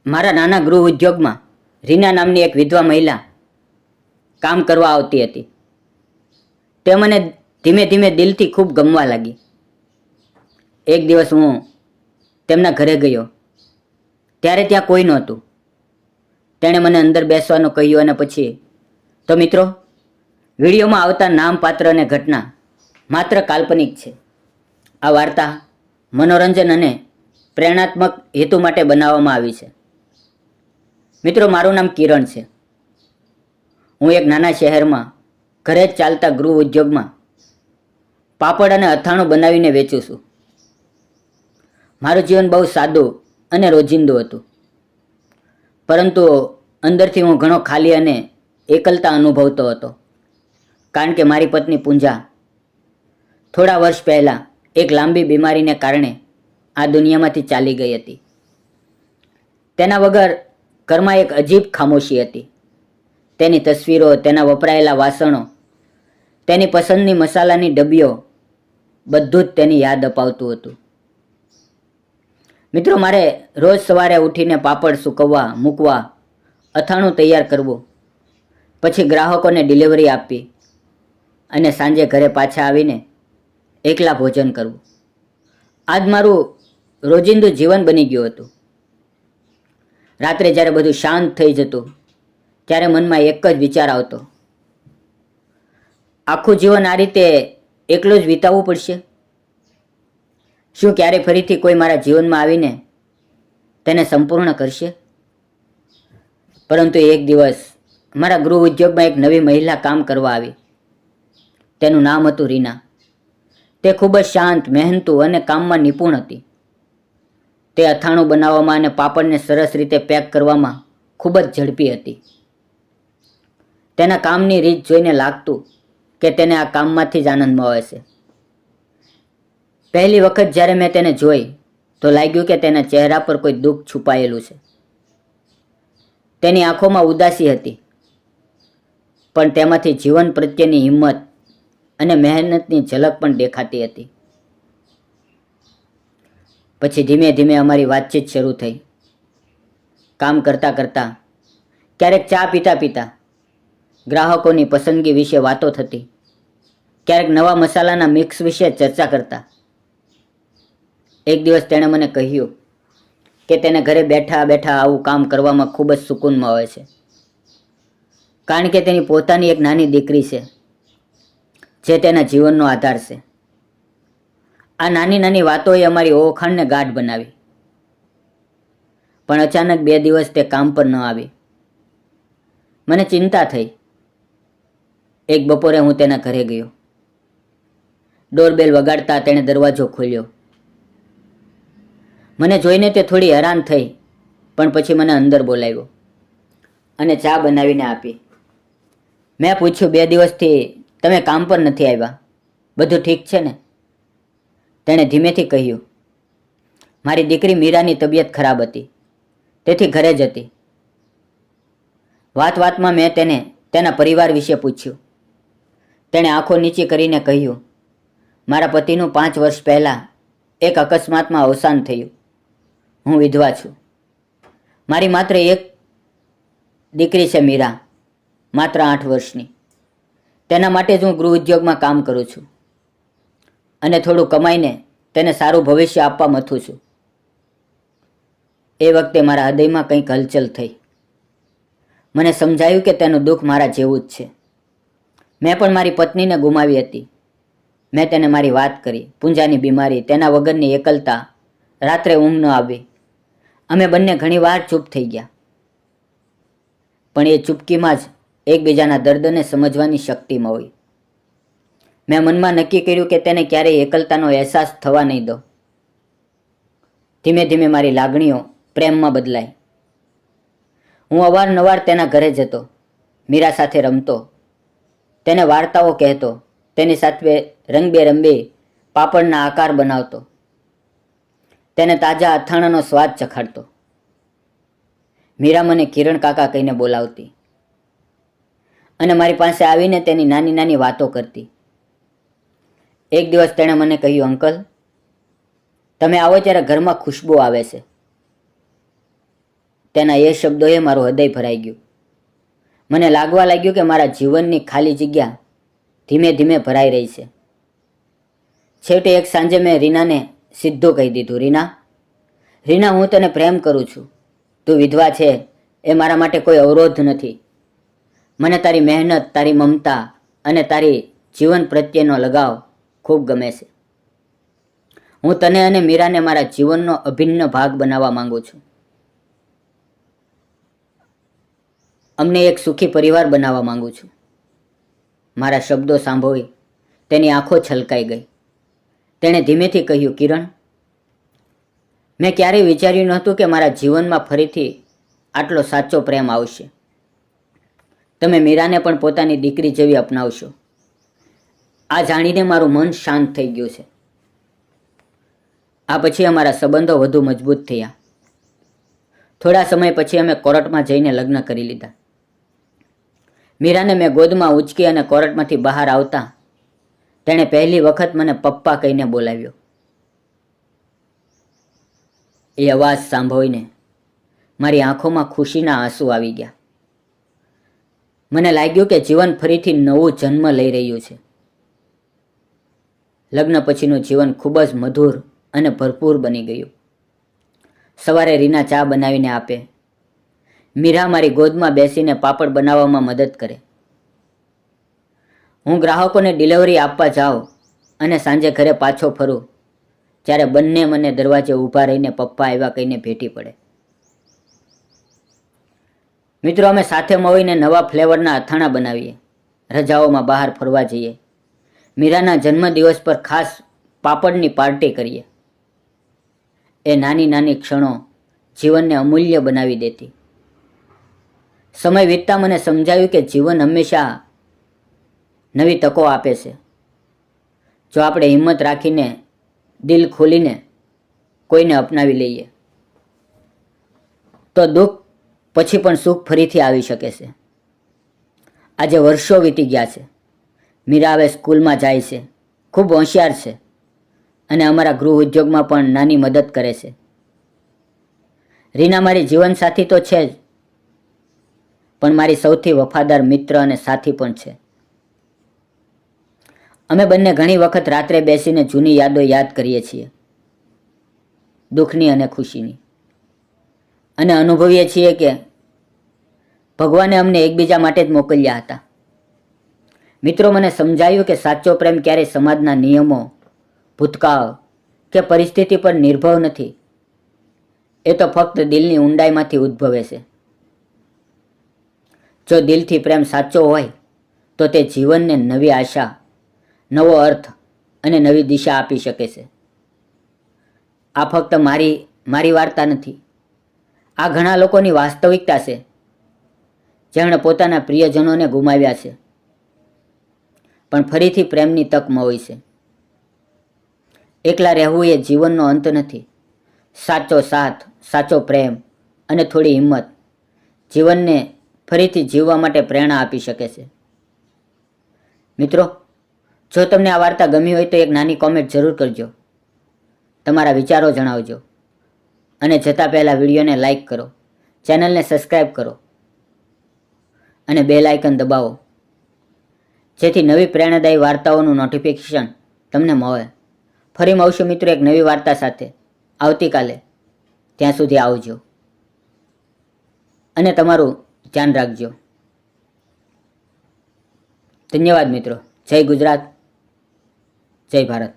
મારા નાના ગૃહ ઉદ્યોગમાં રીના નામની એક વિધવા મહિલા કામ કરવા આવતી હતી. તે મને ધીમે ધીમે દિલથી ખૂબ ગમવા લાગી. એક દિવસ હું તેમના ઘરે ગયો ત્યારે ત્યાં કોઈ નહોતું. તેણે મને અંદર બેસવાનું કહ્યું અને પછી, તો મિત્રો, વિડીયોમાં આવતા નામ, પાત્ર અને ઘટના માત્ર કાલ્પનિક છે. આ વાર્તા મનોરંજન અને પ્રેરણાત્મક હેતુ માટે બનાવવામાં આવી છે. મિત્રો, મારું નામ કિરણ છે. હું એક નાના શહેરમાં ઘરે જ ચાલતા ગૃહ ઉદ્યોગમાં પાપડ અને અથાણું બનાવીને વેચું છું. મારું જીવન બહુ સાદું અને રોજિંદું હતું, પરંતુ અંદરથી હું ઘણો ખાલી અને એકલતા અનુભવતો હતો. કારણ કે મારી પત્ની પૂંજા થોડા વર્ષ પહેલાં એક લાંબી બીમારીને કારણે આ દુનિયામાંથી ચાલી ગઈ હતી. તેના વગર ઘરમાં એક અજીબ ખામોશી હતી. તેની તસવીરો, તેના વપરાયેલા વાસણો, તેની પસંદની મસાલાની ડબ્બીઓ, બધું જ તેની યાદ અપાવતું હતું. મિત્રો, મારે રોજ સવારે ઉઠીને પાપડ સૂકવવા મૂકવા, અથાણું તૈયાર કરવું, પછી ગ્રાહકોને ડિલિવરી આપવી અને સાંજે ઘરે પાછા આવીને એકલા ભોજન કરવું. આજ મારું રોજિંદું જીવન બની ગયું હતું. રાત્રે જ્યારે બધું શાંત થઈ જતું ત્યારે મનમાં એક જ વિચાર આવતો, આખું જીવન આ રીતે એકલું જ વિતાવવું પડશે? શું ક્યારે ફરીથી કોઈ મારા જીવનમાં આવીને તેને સંપૂર્ણ કરશે? પરંતુ એક દિવસ મારા ગૃહ ઉદ્યોગમાં એક નવી મહિલા કામ કરવા આવી. તેનું નામ હતું રીના. તે ખૂબ જ શાંત, મહેનતુ અને કામમાં નિપુણ હતી. તે અથાણું બનાવવામાં અને પાપડને સરસ રીતે પેક કરવામાં ખૂબ જ ઝડપી હતી. તેના કામની રીત જોઈને લાગતું કે તેને આ કામમાંથી જ આનંદ મળે છે. પહેલી વખત જ્યારે મેં તેને જોઈ તો લાગ્યું કે તેના ચહેરા પર કોઈ દુઃખ છુપાયેલું છે. તેની આંખોમાં ઉદાસી હતી, પણ તેમાંથી જીવન પ્રત્યેની હિંમત અને મહેનતની ઝલક પણ દેખાતી હતી. પછી ધીમે ધીમે અમારી વાતચીત શરૂ થઈ. કામ કરતાં કરતાં, ક્યારેક ચા પીતા પીતા ગ્રાહકોની પસંદગી વિશે વાતો થતી, ક્યારેક નવા મસાલાના મિક્સ વિશે ચર્ચા કરતા. એક દિવસ તેણે મને કહ્યું કે તેને ઘરે બેઠા બેઠા આવું કામ કરવામાં ખૂબ જ સુકૂન મળે છે, કારણ કે તેની પોતાની એક નાની દીકરી છે જે તેના જીવનનો આધાર છે. આ નાની નાની વાતોએ અમારી ઓળખાણને ગાઢ બનાવી. પણ અચાનક 2 દિવસ તે કામ પર ન આવી. મને ચિંતા થઈ. એક બપોરે હું તેના ઘરે ગયો. ડોરબેલ વગાડતા તેણે દરવાજો ખોલ્યો. મને જોઈને તે થોડી હેરાન થઈ, પણ પછી મને અંદર બોલાવ્યો અને ચા બનાવીને આપી. મેં પૂછ્યું, 2 દિવસથી તમે કામ પર નથી આવ્યા, બધું ઠીક છે ને? તેણે ધીમેથી કહ્યું, મારી દીકરી મીરાની તબિયત ખરાબ હતી, તેથી ઘરે જ હતી. વાત વાતમાં મેં તેને તેના પરિવાર વિશે પૂછ્યું. તેણે આંખો નીચી કરીને કહ્યું, મારા પતિનું 5 વર્ષ પહેલાં એક અકસ્માતમાં અવસાન થયું. હું વિધવા છું. મારી માત્ર એક દીકરી છે, મીરા, માત્ર 8 વર્ષની. તેના માટે જ હું ગૃહ ઉદ્યોગમાં કામ કરું છું અને થોડું કમાઈને તેને સારું ભવિષ્ય આપવા મથું છું. એ વખતે મારા હૃદયમાં કંઈક હલચલ થઈ. મને સમજાયું કે તેનું દુઃખ મારા જેવું જ છે. મેં પણ મારી પત્નીને ગુમાવી હતી. મેં તેને મારી વાત કરી, પૂંજાની બીમારી, તેના વગરની એકલતા, રાત્રે ઊંઘ ન આવી. અમે બંને ઘણીવાર ચૂપ થઈ ગયા, પણ એ ચૂપકીમાં જ એકબીજાના દર્દને સમજવાની શક્તિ મળી. મેં મનમાં નક્કી કર્યું કે તેને ક્યારેય એકલતાનો અહેસાસ થવા નહીં દો. ધીમે ધીમે મારી લાગણીઓ પ્રેમમાં બદલાઈ. હું અવારનવાર તેના ઘરે જતો, મીરા સાથે રમતો, તેને વાર્તાઓ કહેતો, તેની સાથે રંગબેરંગી પાપડના આકાર બનાવતો, તેને તાજા અથાણાનો સ્વાદ ચખાડતો. મીરા મને કિરણ કાકા કહીને બોલાવતી અને મારી પાસે આવીને તેની નાની નાની વાતો કરતી. એક દિવસ તેણે મને કહ્યું, અંકલ, તમે આવો ત્યારે ઘરમાં ખુશ્બુ આવે છે. તેના એ શબ્દોએ મારું હૃદય ભરાઈ ગયું. મને લાગવા લાગ્યું કે મારા જીવનની ખાલી જગ્યા ધીમે ધીમે ભરાઈ રહી છે. છેવટે એક સાંજે મેં રીનાને સીધું કહી દીધું, રીના, હું તને પ્રેમ કરું છું. તું વિધવા છે એ મારા માટે કોઈ અવરોધ નથી. મને તારી મહેનત, તારી મમતા અને તારી જીવન પ્રત્યેનો લગાવ ખૂબ ગમે છે. હું તને અને મીરાને મારા જીવનનો અભિન્ન ભાગ બનાવવા માંગુ છું. અમને એક સુખી પરિવાર બનાવવા માંગુ છું. મારા શબ્દો સાંભળી તેની આંખો છલકાઈ ગઈ. તેણે ધીમેથી કહ્યું, કિરણ, મેં ક્યારેય વિચાર્યું નહોતું કે મારા જીવનમાં ફરીથી આટલો સાચો પ્રેમ આવશે. તમે મીરાને પણ પોતાની દીકરી જેવી અપનાવશો. આ જાણીને મારું મન શાંત થઈ ગયું છે. આ પછી અમારા સંબંધો વધુ મજબૂત થયા. થોડા સમય પછી અમે કોર્ટમાં જઈને લગ્ન કરી લીધા. મીરાને મેં ગોદમાં ઉંચકી અને કોર્ટમાંથી બહાર આવતા તેણે પહેલી વખત મને પપ્પા કહીને બોલાવ્યો. એ અવાજ સાંભળીને મારી આંખોમાં ખુશીના આંસુ આવી ગયા. મને લાગ્યું કે જીવન ફરીથી નવું જન્મ લઈ રહ્યું છે. લગ્ન પછીનું જીવન ખૂબ જ મધુર અને ભરપૂર બની ગયું. સવારે રીના ચા બનાવીને આપે. મીરા મારી ગોદમાં બેસીને પાપડ બનાવવામાં મદદ કરે. હું ગ્રાહકોને ડિલિવરી આપવા જાઉં અને સાંજે ઘરે પાછો ફરું ત્યારે બંને મને દરવાજે ઊભા રહીને પપ્પા આવ્યા કહીને ભેટી પડે. મિત્રો, અમે સાથે મળીને નવા ફ્લેવરના અથાણા બનાવીએ. રજાઓમાં બહાર ફરવા જઈએ. મીરાના જન્મદિવસ પર ખાસ પાપડની પાર્ટી કરીએ. એ નાની નાની ક્ષણો જીવનને અમૂલ્ય બનાવી દેતી. સમય વીતતા મને સમજાયું કે જીવન હંમેશા નવી તકો આપે છે. જો આપણે હિંમત રાખીને, દિલ ખોલીને કોઈને અપનાવી લઈએ તો દુઃખ પછી પણ સુખ ફરીથી આવી શકે છે. આજે વર્ષો વીતી ગયા છે. મીરા હવે સ્કૂલમાં જાય છે, ખૂબ હોશિયાર છે અને અમારા ગૃહ ઉદ્યોગમાં પણ નાની મદદ કરે છે. રીના મારી જીવનસાથી તો છે જ, પણ મારી સૌથી વફાદાર મિત્ર અને સાથી પણ છે. અમે બંને ઘણી વખત રાત્રે બેસીને જૂની યાદો યાદ કરીએ છીએ, દુઃખની અને ખુશીની, અને અનુભવીએ છીએ કે ભગવાને અમને એકબીજા માટે જ મોકલ્યા હતા. મિત્રો, મને સમજાયું કે સાચો પ્રેમ ક્યારેય સમાજના નિયમો, ભૂતકાળ કે પરિસ્થિતિ પર નિર્ભર નથી. એ તો ફક્ત દિલની ઊંડાઈમાંથી ઉદ્ભવે છે. જો દિલથી પ્રેમ સાચો હોય તો તે જીવનને નવી આશા, નવો અર્થ અને નવી દિશા આપી શકે છે. આ ફક્ત મારી વાર્તા નથી. આ ઘણા લોકોની વાસ્તવિકતા છે જેમણે પોતાના પ્રિયજનોને ગુમાવ્યા છે પણ ફરીથી પ્રેમની તક મળી છે. એકલા રહેવું એ જીવનનો અંત નથી. સાચો સાથ, સાચો પ્રેમ અને થોડી હિંમત જીવનને ફરીથી જીવવા માટે પ્રેરણા આપી શકે છે. મિત્રો, જો તમને આ વાર્તા ગમી હોય તો એક નાની કોમેન્ટ જરૂર કરજો. તમારા વિચારો જણાવજો અને જતા પહેલાં વિડીયોને લાઈક કરો, ચેનલને સબસ્ક્રાઈબ કરો અને બેલ આઇકન દબાવો જેથી નવી પ્રેરણાદાયી વાર્તાઓનું નોટિફિકેશન તમને મળે. ફરી મળશું મિત્રો એક નવી વાર્તા સાથે આવતીકાલે. ત્યાં સુધી આવજો અને તમારું ધ્યાન રાખજો. ધન્યવાદ મિત્રો. જય ગુજરાત, જય ભારત.